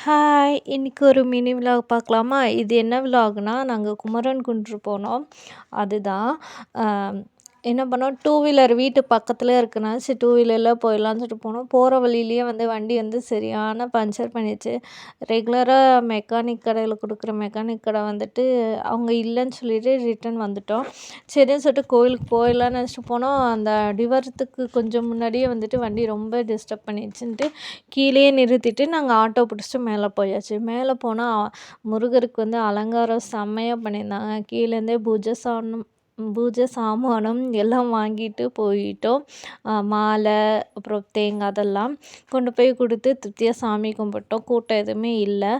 Hi! இன்னைக்கு ஒரு mini vlog பார்க்கலாமா? இது என்ன விலாக்னா, நாங்க குமரன் குன்று போனோம். அதுதான். அ என்ன பண்ணோம், டூ வீலர் வீட்டு பக்கத்திலே இருக்கனால, சரி டூ வீலர்ல போயிடலான்னு சொல்லிட்டு போனோம். போகிற வழியிலேயே வண்டி சரியான பஞ்சர் பண்ணிடுச்சு. ரெகுலரா மெக்கானிக் கடையில குடுக்குற மெக்கானிக் கடை அவங்க இல்லைன்னு சொல்லிட்டு ரிட்டர்ன் வந்துட்டோம். சரின்னு சொல்லிட்டு கோயிலுக்கு போயிடலான்னு நினச்சிட்டு போனோம். அந்த அடிவாரத்துக்கு கொஞ்சம் முன்னாடியே வண்டி ரொம்ப டிஸ்டர்ப் பண்ணிடுச்சுன்ட்டு கீழேயே நிறுத்திட்டு நாங்கள் ஆட்டோ பிடிச்சிட்டு மேலே போயாச்சு. மேலே போனால் முருகருக்கு அலங்காரம் செம்மையாக பண்ணியிருந்தாங்க. கீழேருந்தே பூஜை சாமானம் எல்லாம் வாங்கிட்டு போயிட்டோம். மாலை, அப்புறம் தேங்காய் அதெல்லாம் கொண்டு போய் கொடுத்து திருப்தியாக சாமி கும்பிட்டோம். கூட்டம் எதுவுமே இல்லை.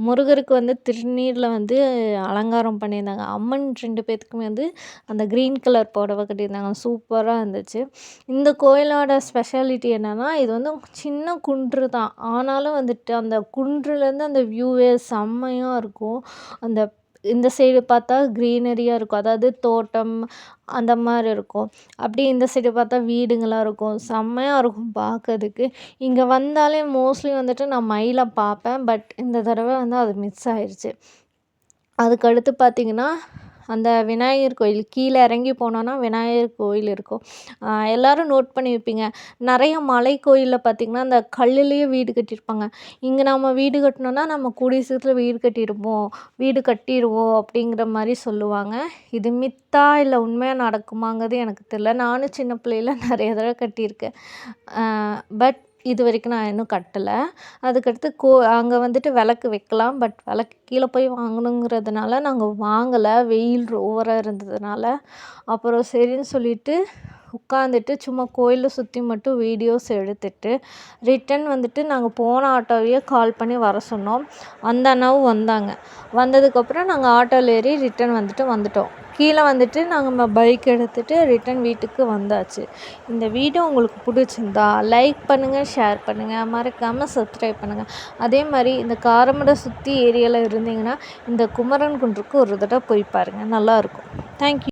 முருகருக்கு திருநீரில் அலங்காரம் பண்ணியிருந்தாங்க. அம்மன் 2 பேத்துக்குமே அந்த க்ரீன் கலர் புடவை கட்டியிருந்தாங்க. சூப்பராக இருந்துச்சு. இந்த கோயிலோட ஸ்பெஷாலிட்டி என்னென்னா, இது சின்ன குன்று தான். ஆனாலும் அந்த குன்றுலேருந்து அந்த வியூவே செம்மையாக இருக்கும். இந்த சைடு பார்த்தா க்ரீனரியாக இருக்கும். அதாவது தோட்டம் அந்த மாதிரி இருக்கும். அப்படியே இந்த சைடு பார்த்தா வீடுங்களாக இருக்கும். செம்மையாக இருக்கும் பார்க்கறதுக்கு. இங்கே வந்தாலே மோஸ்ட்லி நான் மயிலை பார்ப்பேன். பட் இந்த தடவை அது மிஸ் ஆயிடுச்சு. அதுக்கடுத்து பார்த்திங்கன்னா, அந்த விநாயகர் கோயில் கீழே இறங்கி போனோன்னா விநாயகர் கோயில் இருக்கும். எல்லோரும் நோட் பண்ணியிருப்பீங்க. நிறைய மலை கோயிலில் பார்த்திங்கன்னா, அந்த கல்லுலேயே வீடு கட்டியிருப்பாங்க. இங்கே நம்ம வீடு கட்டினோன்னா நம்ம கூடிய சீக்கிரத்தில் வீடு கட்டிடுவோம் அப்படிங்கிற மாதிரி சொல்லுவாங்க. இது மித்தா இல்லை உண்மையாக நடக்குமாங்கிறது எனக்கு தெரியல. நானும் சின்ன பிள்ளையில நிறைய தடவை கட்டியிருக்கேன். பட் இது வரைக்கும் நான் இன்னும் கட்டலை. அதுக்கடுத்து அங்கே விளக்கு வைக்கலாம். பட் விளக்கு கீழே போய் வாங்கணுங்கிறதுனால நாங்கள் வாங்கலை. வெயில் ஓவராக இருந்ததுனால. அப்புறம் சரின்னு சொல்லிட்டு உட்காந்துட்டு சும்மா கோயிலை சுற்றி மட்டும் வீடியோஸ் எடுத்துட்டு ரிட்டன் நாங்கள் போன ஆட்டோவையே கால் பண்ணி வர சொன்னோம். அந்த அண்ணாவும் வந்தாங்க. வந்ததுக்கப்புறம் நாங்கள் ஆட்டோவில் ஏறி ரிட்டன் வந்துட்டோம். கீழே நாங்கள் பைக் எடுத்துகிட்டு ரிட்டன் வீட்டுக்கு வந்தாச்சு. இந்த வீடியோ உங்களுக்கு பிடிச்சிருந்தா லைக் பண்ணுங்கள், ஷேர் பண்ணுங்கள், மறக்காமல் சப்ஸ்கிரைப் பண்ணுங்கள். அதே மாதிரி இந்த காரமடை சுற்றி ஏரியாவில் இருந்தீங்கன்னா இந்த குமரன் குன்றுக்கு ஒரு தடவை போய் பாருங்கள். நல்லாயிருக்கும். தேங்க்யூ.